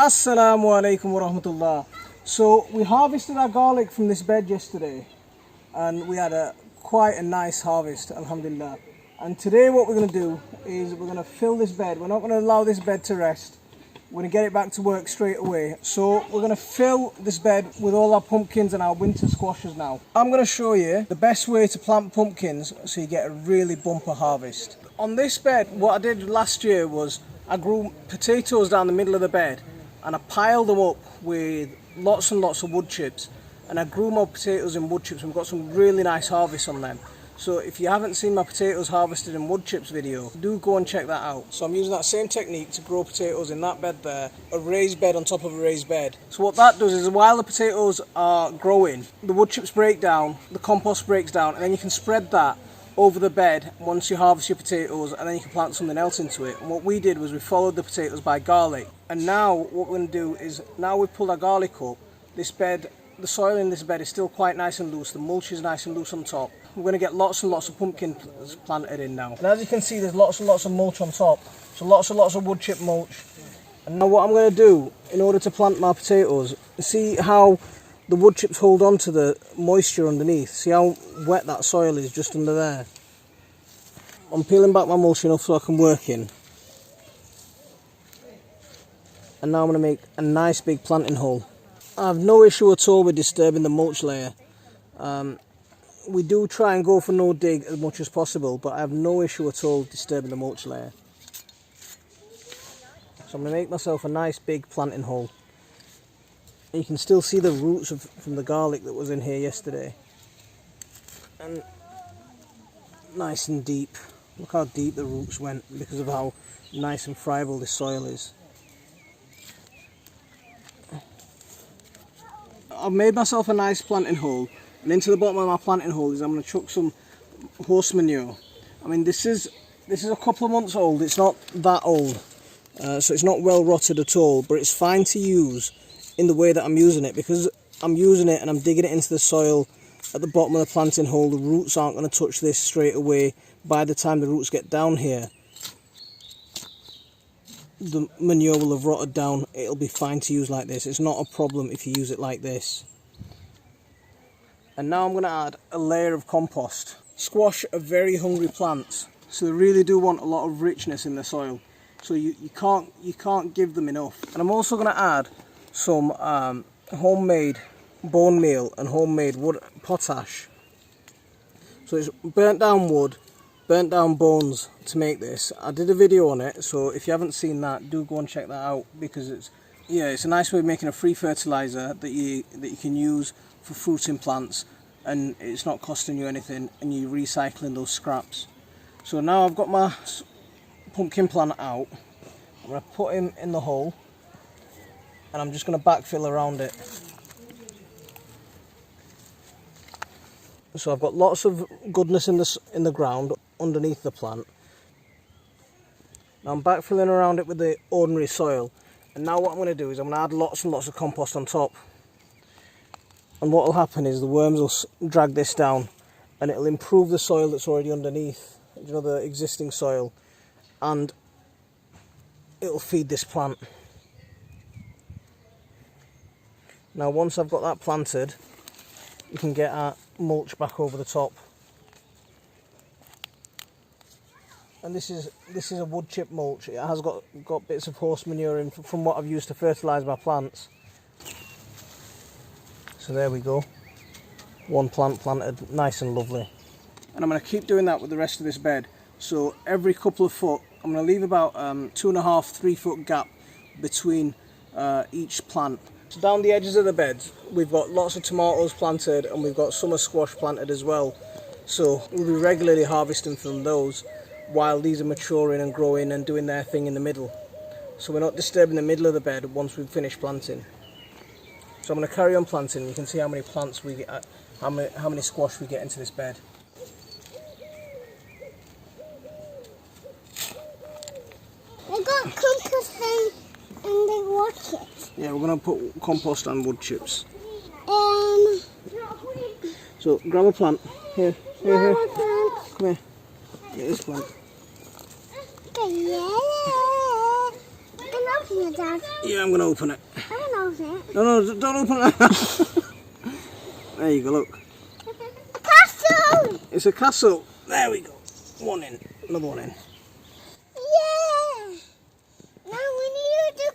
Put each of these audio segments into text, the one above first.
Assalamu alaikum wa rahmatullah. So we harvested our garlic from this bed yesterday and we had quite a nice harvest, alhamdulillah. And today what we're going to do is we're going to fill this bed. We're not going to allow this bed to rest. We're going to get it back to work straight away. So we're going to fill this bed with all our pumpkins and our winter squashes now. I'm going to show you the best way to plant pumpkins so you get a really bumper harvest. On this bed, what I did last year was I grew potatoes down the middle of the bed and I piled them up with lots and lots of wood chips, and I grew my potatoes in wood chips and we've got some really nice harvests on them. So if you haven't seen my potatoes harvested in wood chips video, do go and check that out. So I'm using that same technique to grow potatoes in that bed there, a raised bed on top of a raised bed. So what that does is while the potatoes are growing, the wood chips break down, the compost breaks down, and then you can spread that over the bed once you harvest your potatoes, and then you can plant something else into it. And what we did was we followed the potatoes by garlic. And now what we're going to do is, now we've pulled our garlic up, this bed, the soil in this bed is still quite nice and loose, the mulch is nice and loose on top. We're going to get lots and lots of pumpkins planted in now. And as you can see, there's lots and lots of mulch on top, so lots and lots of wood chip mulch. And now what I'm going to do in order to plant my potatoes, see how the wood chips hold on to the moisture underneath. See how wet that soil is just under there. I'm peeling back my mulch enough so I can work in. And now I'm going to make a nice big planting hole. I have no issue at all with disturbing the mulch layer. We do try and go for no dig as much as possible, but I have no issue at all disturbing the mulch layer. So I'm going to make myself a nice big planting hole. You can still see the roots from the garlic that was in here yesterday. And nice and deep. Look how deep the roots went because of how nice and friable this soil is. I've made myself a nice planting hole, and into the bottom of my planting hole is I'm going to chuck some horse manure. I mean this is a couple of months old, it's not that old, so it's not well rotted at all, but it's fine to use in the way that I'm using it, because I'm using it and I'm digging it into the soil at the bottom of the planting hole. The roots aren't going to touch this straight away. By the time the roots get down here, the manure will have rotted down. It'll be fine to use like this. It's not a problem if you use it like this. And now I'm going to add a layer of compost. Squash are very hungry plants, so they really do want a lot of richness in the soil. So you can't give them enough. And I'm also going to add some homemade bone meal and homemade wood potash. So it's burnt down wood, burnt down bones to make this. I did a video on it, so if you haven't seen that, do go and check that out, because it's a nice way of making a free fertilizer that you can use for fruiting plants, and it's not costing you anything, and you're recycling those scraps. So now I've got my pumpkin plant out. I'm going to put him in the hole, and I'm just going to backfill around it. So I've got lots of goodness in the ground underneath the plant. Now I'm backfilling around it with the ordinary soil, and now what I'm going to do is I'm going to add lots and lots of compost on top. And what will happen is the worms will drag this down, and it'll improve the soil that's already underneath, you know, the existing soil, and it'll feed this plant. Now once I've got that planted, you can get our mulch back over the top. And this is a wood chip mulch. It has got bits of horse manure in from what I've used to fertilise my plants. So there we go. One plant planted, nice and lovely. And I'm going to keep doing that with the rest of this bed. So every couple of foot, I'm going to leave about 2.5 3 foot gap between each plant. So down the edges of the beds, we've got lots of tomatoes planted, and we've got summer squash planted as well. So we'll be regularly harvesting from those while these are maturing and growing and doing their thing in the middle. So we're not disturbing the middle of the bed once we've finished planting. So I'm going to carry on planting. You can see how many plants we get, how many squash we get into this bed. I got compost and the wood chips. Yeah, we're going to put compost and wood chips. So grab a plant. Here. Come here. Get this plant. Okay, yeah. open it, Dad. Yeah, I'm going to open it. I don't open it. No, don't open it. There you go, look. A castle! It's a castle. There we go. One in. Another one in. Yeah! Now we need to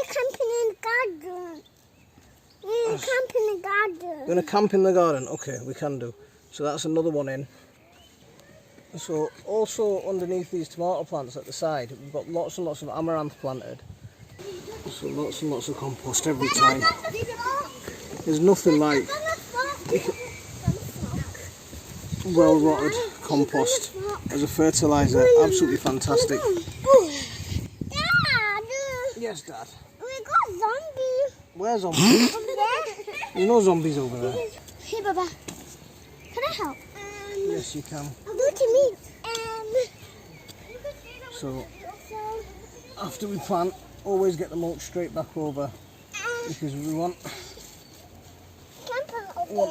camping in the garden. We need to camp in the garden. We're going to camp in the garden? Okay, we can do. So that's another one in. So also underneath these tomato plants at the side, we've got lots and lots of amaranth planted. So lots and lots of compost every time. There's nothing like well rotted compost as a fertiliser. Absolutely fantastic. Dad! Yes, Dad. We got zombies. Where zombies? Over there. There's no zombies over there. Hey, Baba. Can I help? Yes, you can. Do it to me. So after we plant, always get the mulch straight back over because we want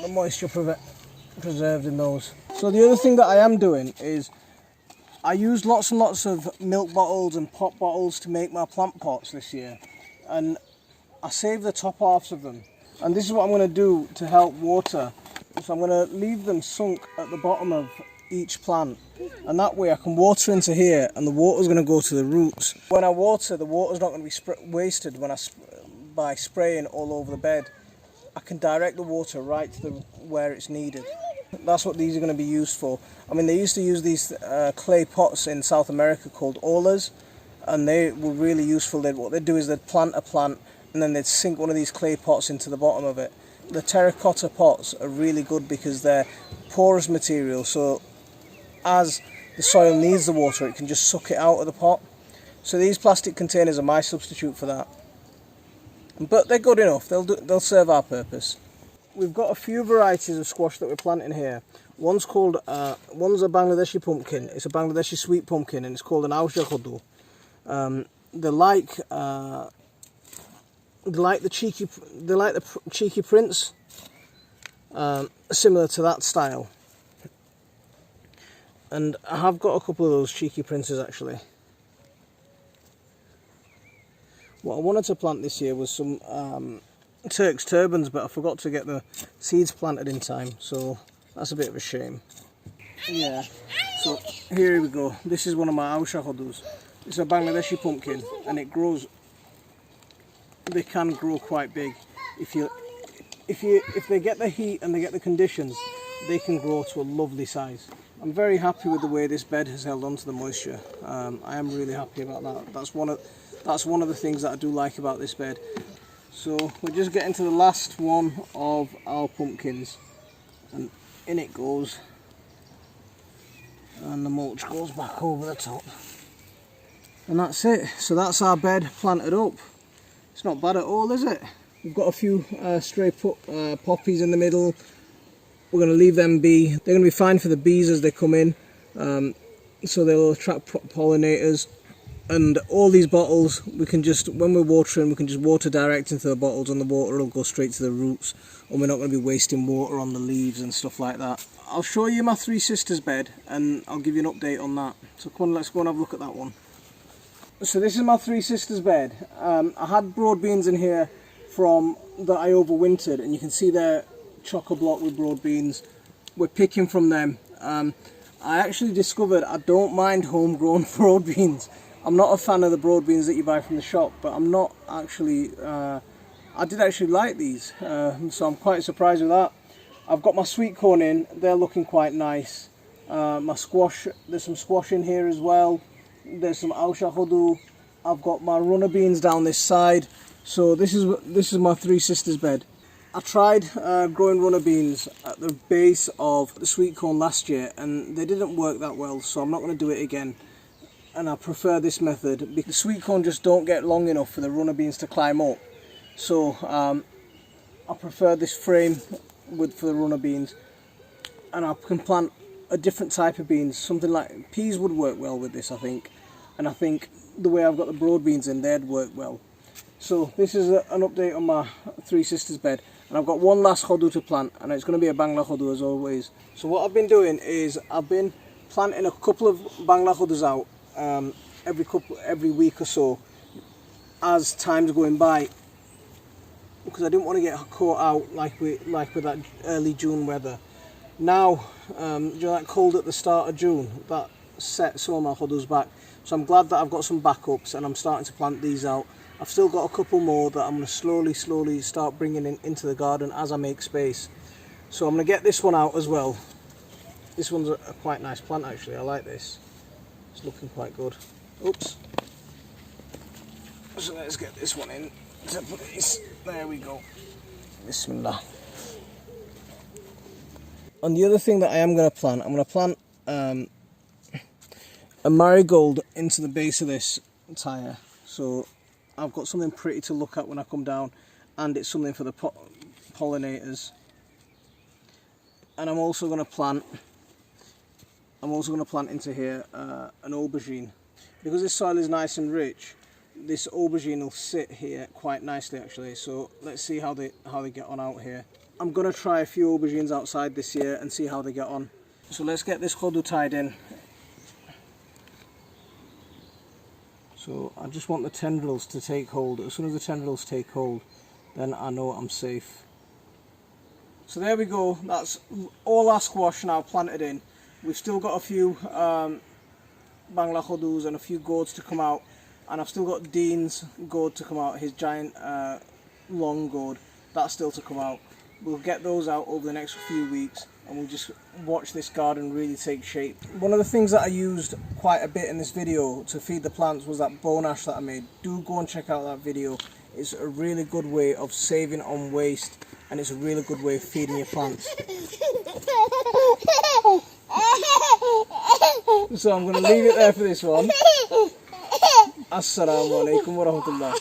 the moisture preserved in those. So the other thing that I am doing is I used lots and lots of milk bottles and pop bottles to make my plant pots this year, and I saved the top halves of them. And this is what I'm going to do to help water. So I'm going to leave them sunk at the bottom of each plant, and that way I can water into here and the water's going to go to the roots. When I water, the water's not going to be wasted by spraying all over the bed. I can direct the water right to where it's needed. That's what these are going to be used for. I mean, they used to use these clay pots in South America called olas, and they were really useful. What they'd do is they'd plant a plant and then they'd sink one of these clay pots into the bottom of it. The terracotta pots are really good because they're porous material, so as the soil needs the water, it can just suck it out of the pot. So these plastic containers are my substitute for that. But they're good enough, they'll serve our purpose. We've got a few varieties of squash that we're planting here. One's a Bangladeshi pumpkin. It's a Bangladeshi sweet pumpkin, and it's called an khodu. They like the cheeky prints, similar to that style. And I have got a couple of those cheeky princes actually. What I wanted to plant this year was some Turk's turbans, but I forgot to get the seeds planted in time, so that's a bit of a shame. Yeah, so here we go. This is one of my khodus. It's a Bangladeshi pumpkin, and it grows. They can grow quite big if they get the heat and they get the conditions. They can grow to a lovely size. I'm very happy with the way this bed has held on to the moisture. I am really happy about that. That's one of the things that I do like about this bed. So we're just getting to the last one of our pumpkins, and in it goes, and the mulch goes back over the top, and that's it. So that's our bed planted up. It's not bad at all, is it? We've got a few stray poppies in the middle. We're going to leave them be. They're going to be fine for the bees as they come in, so they'll attract pollinators. And all these bottles, we can just, when we're watering, we can just water direct into the bottles, and the water will go straight to the roots, and we're not going to be wasting water on the leaves and stuff like that. I'll show you my three sisters' bed, and I'll give you an update on that. So come on, let's go and have a look at that one. So this is my three sisters' bed. I had broad beans in here that I overwintered, and you can see they're chock-a-block with broad beans. We're picking from them. I actually discovered I don't mind homegrown broad beans. I'm not a fan of the broad beans that you buy from the shop, but I'm not actually, I did actually like these, so I'm quite surprised with that. I've got my sweet corn in, they're looking quite nice. My squash, there's some squash in here as well. There's some khodu. I've got my runner beans down this side. So this is my three sisters' bed. I tried growing runner beans at the base of the sweet corn last year, and they didn't work that well, so I'm not going to do it again. And I prefer this method because sweet corn just don't get long enough for the runner beans to climb up. So I prefer this frame for the runner beans, and I can plant a different type of beans. Something like peas would work well with this, I think. And I think the way I've got the broad beans in, they'd work well. So this is an update on my three sisters' bed, and I've got one last khodu to plant, and it's going to be a bangla khodu as always. So what I've been doing is I've been planting a couple of bangla khodus out every week or so. as time's going by, because I didn't want to get caught out like with that early June weather. Now, you know, that cold at the start of June, that set some of my khudus back. So I'm glad that I've got some backups and I'm starting to plant these out. I've still got a couple more that I'm going to slowly start bringing into the garden as I make space. So I'm going to get this one out as well. This one's a quite nice plant actually, I like this. It's looking quite good. Oops. So let's get this one in. There we go. Bismillah. And the other thing that I am going to plant, I'm going to plant a marigold into the base of this tyre. So I've got something pretty to look at when I come down, and it's something for the pollinators. And I'm also going to plant into here an aubergine. Because this soil is nice and rich, this aubergine will sit here quite nicely actually. So let's see how they get on out here. I'm going to try a few aubergines outside this year and see how they get on. So let's get this khodu tied in. So I just want the tendrils to take hold. As soon as the tendrils take hold, then I know I'm safe. So there we go, that's all our squash now planted in. We've still got a few bangla khodus and a few gourds to come out, and I've still got Dean's gourd to come out, his giant long gourd, that's still to come out. We'll get those out over the next few weeks and we'll just watch this garden really take shape. One of the things that I used quite a bit in this video to feed the plants was that bone ash that I made. Do go and check out that video. It's a really good way of saving on waste, and it's a really good way of feeding your plants. So I'm going to leave it there for this one. Assalamu alaikum wa rahmatullah.